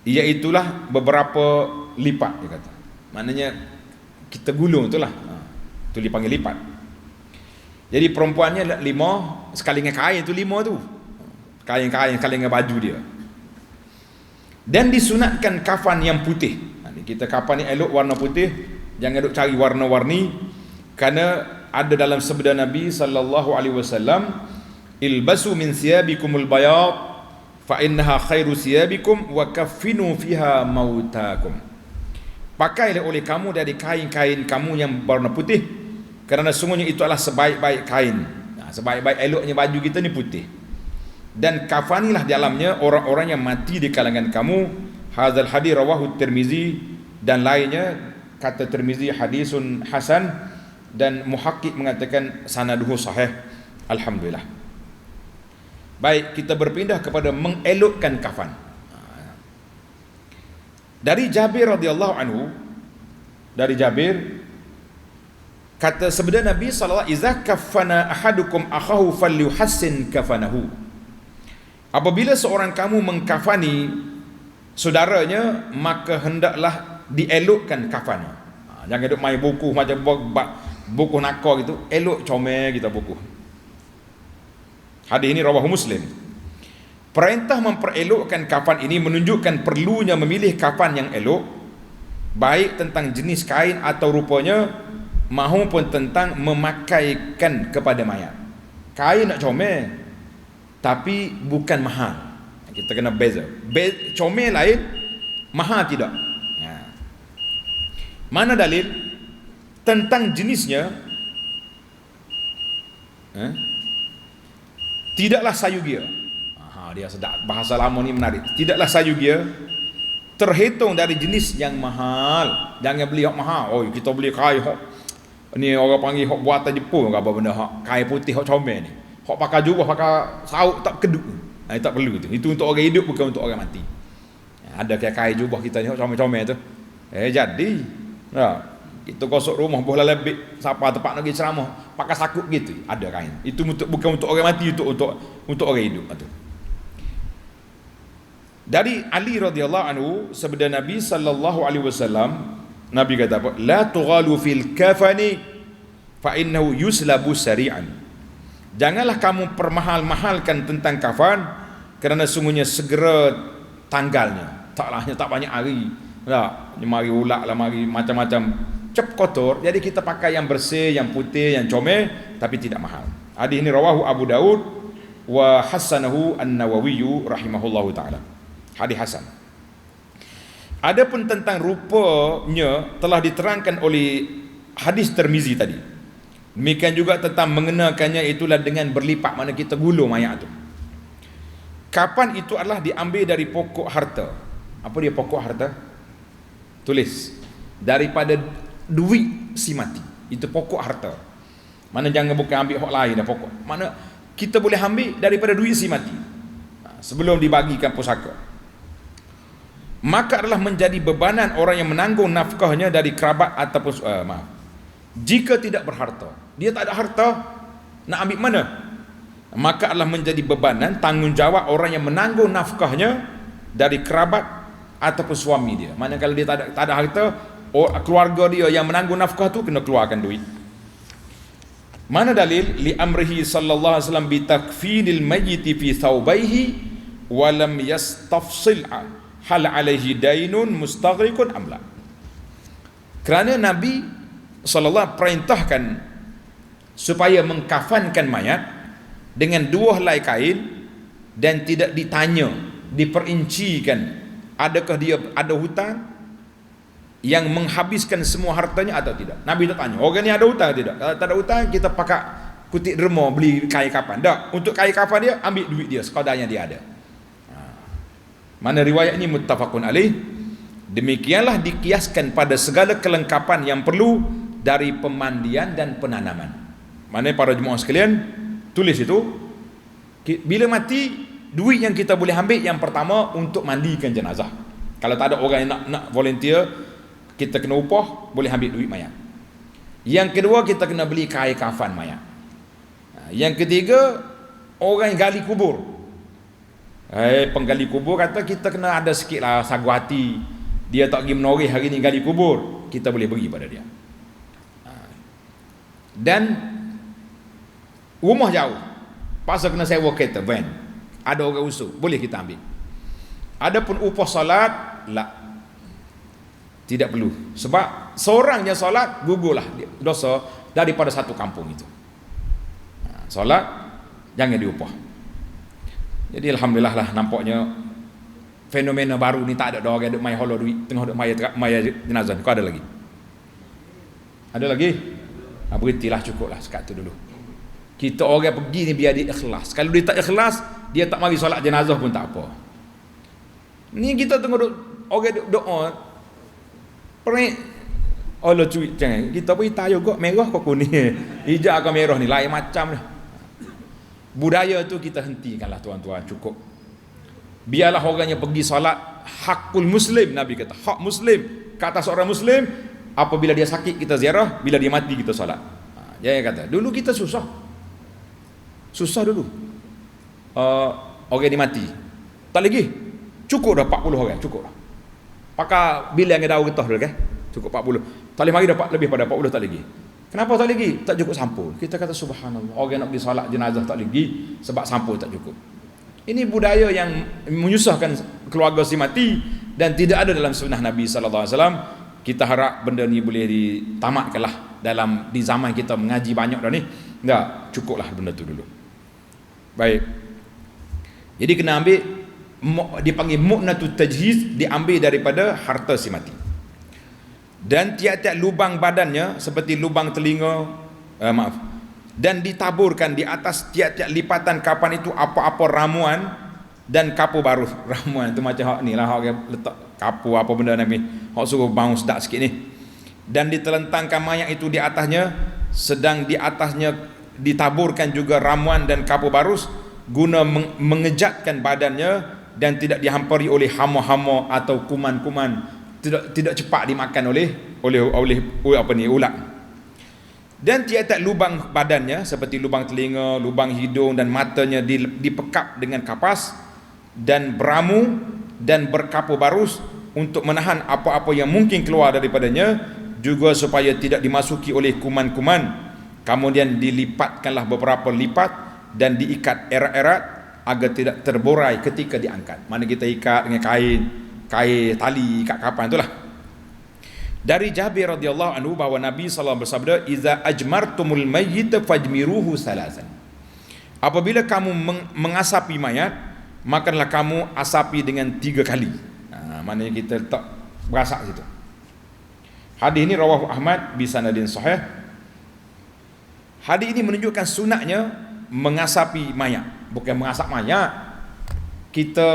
iaitulah beberapa lipat, dia kata. Maknanya kita gulung itulah. Itu dipanggil lipat. Jadi perempuannya 5 sekali dengan kain tu, 5 tu. Kain-kain sekali dengan baju dia. Dan disunatkan kafan yang putih. Kita kafan ni elok warna putih, jangan duk cari warna-warni, kerana ada dalam sabda Nabi sallallahu alaihi wasallam, ilbasu min siyabikumul bayad fa innaha khairu siyabikum wa kaffinu fiha mautakum. Pakailah oleh kamu dari kain-kain kamu yang berwarna putih, kerana sungguhnya itu adalah sebaik-baik kain. Sebaik-baik eloknya baju kita ni putih. Dan kafanilah di dalamnya orang-orang yang mati di kalangan kamu. Hadzal hadis rawahu Tirmizi, dan lainnya kata Tirmizi hadisun hasan, dan muhakkik mengatakan sanaduhu sahih. Alhamdulillah. Baik, kita berpindah kepada mengelokkan kafan. Dari Jabir radhiyallahu anhu, dari Jabir kata sabda Nabi sallallahu alaihi wasallam, "Iza kaffana ahadukum akhahu falyuhassin kafanahu." Apabila seorang kamu mengkafani saudaranya, maka hendaklah dielokkan kafannya. Jangan duk main buku macam buku nakal gitu, elok comel kita buku. Hadis ini rawahu Muslim. Perintah memperelokkan kafan ini menunjukkan perlunya memilih kafan yang elok, baik tentang jenis kain atau rupanya, maupun tentang memakaikan kepada mayat. Kain nak comel, tapi bukan mahal. Kita kena beza. Comel lain, mahal tidak. Mana dalil tentang jenisnya? Tidaklah sayugia. Dia sedap, bahasa lama ni menarik. Tidaklah sayugia terhitung dari jenis yang mahal. Jangan beli hok mahal. Oh, kita beli kain hok ni orang panggil hok buatan Jepun ke apa benda, hok kain putih hok comel ni. Hok pakai jubah, pakai sauk tak keduk. Tak perlu tu. Itu untuk orang hidup, bukan untuk orang mati. Ada kain jubah kita ni hok comel-comel tu. Jadi kita gosok rumah boleh lebih siapa tempat nak pergi ceramah pakai sakut gitu, ada kain. Itu bukan untuk orang mati, untuk orang hidup tu. Dari Ali radhiyallahu anhu, sabda Nabi sallallahu alaihi wasallam, Nabi kata apa? La tughalu fil kafani fa innahu yuslabu sari'an. Janganlah kamu permahal-mahalkan tentang kafan, kerana sungguhnya segera tanggalnya. Tak banyak hari. Mari ulak lah, mari macam-macam cep kotor. Jadi kita pakai yang bersih, yang putih, yang comel, tapi tidak mahal. Hadis ini rawahu Abu Daud wa hasanahu An-Nawawi rahimahullahu taala. Hadis hasan. Adapun tentang rupanya telah diterangkan oleh hadis Tirmizi tadi. Demikian juga tentang mengenakannya, itulah dengan berlipat, mana kita gulung mayat tu. Kapan itu adalah diambil dari pokok harta. Apa dia pokok harta? Tulis daripada duit si mati. Itu pokok harta. Mana jangan bukan ambil hak lain dah pokok. Mana kita boleh ambil daripada duit si mati sebelum dibagikan pusaka. Maka adalah menjadi bebanan orang yang menanggung nafkahnya dari kerabat ataupun jika tidak berharta. Dia tak ada harta, nak ambil mana? Maka adalah menjadi bebanan, tanggungjawab orang yang menanggung nafkahnya dari kerabat ataupun suami dia. Mana kalau dia tak ada harta, keluarga dia yang menanggung nafkah tu kena keluarkan duit. Mana dalil li amrihi sallallahu alaihi wasallam bi takfinil mayyit fi thawbaihi wa lam yastafsil hal alaihi dainun mustaghriqun amla. Kerana Nabi sallallahu perintahkan supaya mengkafankan mayat dengan 2 helai kain dan tidak ditanya, diperincikan adakah dia ada hutang yang menghabiskan semua hartanya atau tidak. Nabi tak tanya, orang ni ada hutang tidak? Kalau tak ada hutang, kita pakai kutik derma beli kain kafan. Tak, untuk kain kafan dia, ambil duit dia, sekadarnya dia ada. Mana riwayat ini muttafaqun alaih. Demikianlah dikiaskan pada segala kelengkapan yang perlu dari pemandian dan penanaman. Mana para jemaah sekalian, tulis itu, bila mati, duit yang kita boleh ambil yang pertama untuk mandikan jenazah. Kalau tak ada orang yang nak volunteer, kita kena upah, boleh ambil duit mayat. Yang kedua, kita kena beli kain kafan mayat. Yang ketiga, orang yang gali kubur. Penggali kubur kata kita kena ada sikit lah sagu hati. Dia tak pergi menoreh hari ni gali kubur, kita boleh beri pada dia. Dan rumah jauh, pasal kena sewa kereta, van, ada orang usul, boleh kita ambil. Adapun upah solat, tidak perlu. Sebab seorang yang solat, gugurlah dosa daripada satu kampung itu. Solat, jangan diupah. Jadi alhamdulillah lah, nampaknya fenomena baru ni tak ada orang duk mai holo duit tengah duk maya jenazah. Kau ada lagi? Ada lagi? Berhentilah, cukuplah sekat tu dulu. Kita orang pergi ni biar dia ikhlas. Kalau dia tak ikhlas, dia tak mari solat jenazah pun tak apa. Ni kita tengok duk orang duk doa perik Allah cuit jangan. Kita pun hitam juga, merah kau kuning. Hijau ke merah ni lain macam dah. Budaya tu kita hentikanlah tuan-tuan, cukup. Biarlah orang yang pergi solat hakul muslim, Nabi kata hak muslim ke atas orang muslim. Apabila dia sakit kita ziarah, bila dia mati kita solat. Jangan kata dulu kita susah dulu. Orang ni mati tak lagi, cukup dah 40 orang, cukup dah. Pakai bil yang ada getah dulu kan, cukup 40. Tak boleh mari dapat lebih pada 40 tak lagi. Kenapa tak lagi? Tak cukup sampul. Kita kata subhanallah, orang nak pergi solat jenazah tak lagi sebab sampul tak cukup. Ini budaya yang menyusahkan keluarga si mati dan tidak ada dalam sunnah Nabi sallallahu alaihi wasallam. Kita harap benda ni boleh ditamatkanlah di zaman kita mengaji banyak dah ni. Enggak, cukuplah benda tu dulu. Baik. Jadi kena ambil, dipanggil mu'natut tajhiz, diambil daripada harta si mati. Dan tiap-tiap lubang badannya seperti lubang telinga, dan ditaburkan di atas tiap-tiap lipatan kapan itu apa-apa ramuan dan kapu baru. Ramuan itu macam hak ni lah, hak letak kapu apa benda Nabi, hak suruh bau sedap sikit ni. Dan ditelentangkan mayat itu di atasnya, sedang di atasnya ditaburkan juga ramuan dan kapu barus guna mengejatkan badannya dan tidak dihampari oleh hama-hama atau kuman-kuman, tidak cepat dimakan oleh ulat. Dan tiap-tiap lubang badannya seperti lubang telinga, lubang hidung dan matanya dipekap dengan kapas dan beramu dan berkapu barus untuk menahan apa-apa yang mungkin keluar daripadanya, juga supaya tidak dimasuki oleh kuman-kuman. Kemudian dilipatkanlah beberapa lipat dan diikat erat-erat agar tidak terborai ketika diangkat. Mana kita ikat dengan kain tali, ikat kapan itulah. Dari Jabir radhiyallahu anhu bahawa Nabi sallallahu alaihi wasallam bersabda, "Iza ajmartumul mayyit fajmiruhu salasan." Apabila kamu mengasapi mayat, makanlah kamu asapi dengan 3 kali. Maknanya kita letak berasak situ. Hadis ini rawahu Ahmad bi sanadin sahih. Hadis ini menunjukkan sunatnya mengasapi mayat, bukan mengasap mayat. Kita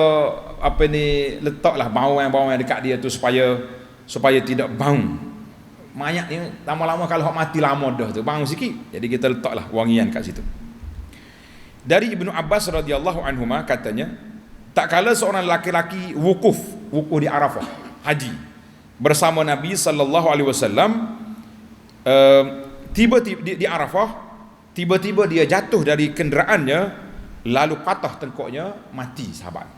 letaklah bawang dekat dia tu supaya tidak bau. Mayat ni lama-lama kalau mati lama dah tu bau sikit. Jadi kita letaklah wangian kat situ. Dari Ibnu Abbas radhiyallahu anhuma katanya, tak kala seorang laki-laki wukuf di Arafah, haji bersama Nabi sallallahu alaihi wasallam, tiba-tiba di Arafah, tiba-tiba dia jatuh dari kenderaannya lalu patah tengkuknya, mati sahabat.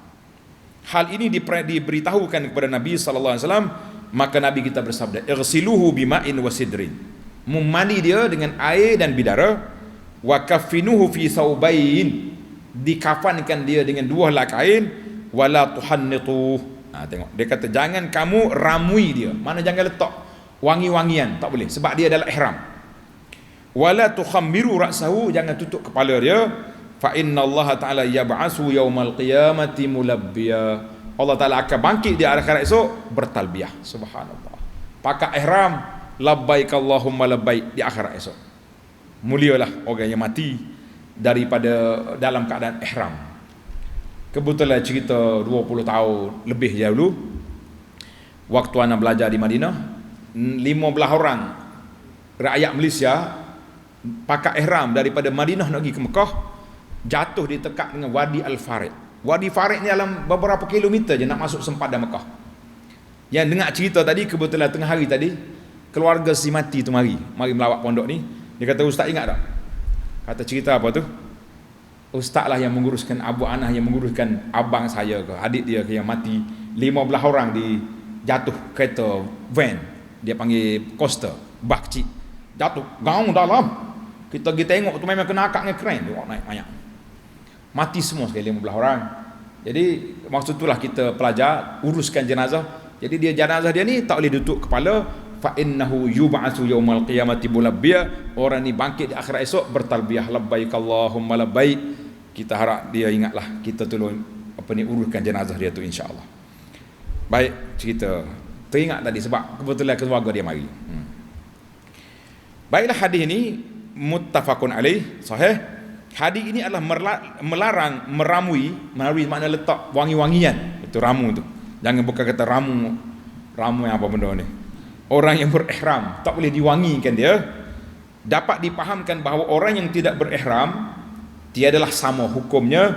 hal ini diberitahukan kepada Nabi sallallahu alaihi wasallam, maka Nabi kita bersabda, "Irsiluhu bima'in wa sidrin." Memandi dia dengan air dan bidara, wa kaffinuhu fi thawbain, dikafankan dia dengan 2 helai kain, wala tuhannitu. Tengok dia kata jangan kamu ramui dia, mana jangan letak wangi-wangian, tak boleh sebab dia adalah ihram. Wala tukhammiru ra'sahu, jangan tutup kepala dia, fa innallaha ta'ala yab'asu yaumal qiyamati mulabbiya. Allah Taala akan bangkit di akhirat esok bertalbiyah. Subhanallah. Pakai ihram, labbaik Allahumma labbaik di akhirat esok. Mulialah orang yang mati daripada dalam keadaan ihram. Kebetulan cerita 20 tahun lebih dahulu, waktu anak belajar di Madinah, 15 orang rakyat Malaysia pakai ihram daripada Madinah nak pergi ke Mekah, jatuh di tekak dengan Wadi Al-Farid. Wadi Farid ni dalam beberapa kilometer je nak masuk sempadan Mekah. Yang dengar cerita tadi, kebetulan tengah hari tadi, keluarga si mati tu mari melawat pondok ni. Dia kata, "Ustaz ingat tak?" Kata, "Cerita apa tu?" "Ustaz lah yang menguruskan Abu Anah, yang menguruskan abang saya ke adik dia ke yang mati. 15 orang di jatuh kereta van, dia panggil coaster, bak kecil, jatuh gaung dalam. Kita pergi tengok tu memang kena akak dengan kren, tengok naik banyak. Mati semua sekali 15 orang. Jadi maksud itulah kita pelajar uruskan jenazah. Jadi dia jenazah dia ni tak boleh duduk kepala, fa innahu yub'atsu yaumal qiyamati mulabbiya. Orang ni bangkit di akhirat esok bertalbiyah labbaik Allahumma labbaik. Kita harap dia ingatlah kita tolong uruskan jenazah dia tu insya-Allah. Baik, cerita teringat tadi sebab kebetulan keluarga dia mari. Baiklah, hadis ini muttafaqun alaih, sahih. Hadis ini adalah melarang meramui makna letak wangi-wangian. Itu ramu tu. Jangan bukan kata ramu yang apa benda ni. Orang yang berihram tak boleh diwangikan dia. Dapat dipahamkan bahawa orang yang tidak berihram tiadalah sama hukumnya,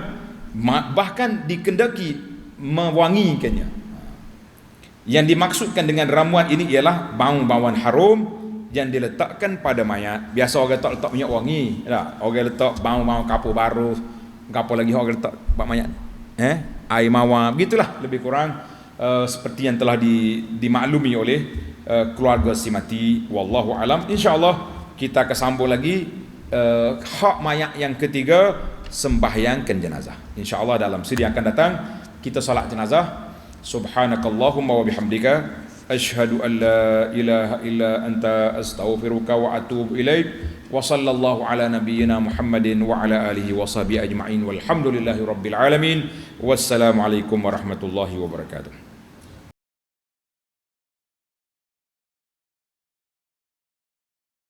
bahkan dikendaki mewangikannya. Yang dimaksudkan dengan ramuan ini ialah bau-bauan harum yang diletakkan pada mayat. Biasa orang letak minyak wangi, tak? Orang letak bau-bau kapur baru, kapur lagi orang letak bak mayat. Air mawar, begitulah lebih kurang seperti yang telah dimaklumi oleh keluarga si mati. Wallahu alam. Insya-Allah kita akan sambung lagi hak mayat yang ketiga, sembahyangkan jenazah. Insya-Allah dalam siri akan datang kita solat jenazah. Subhanakallahumma wa bihamdika asyhadu an la ilaha illa anta astaghfiruka wa atubu ilaik. Wa sallallahu ala nabiyyina Muhammadin wa ala alihi wa sahbihi ajma'in walhamdulillahi rabbil alamin. Wassalamu alaikum warahmatullahi wabarakatuh.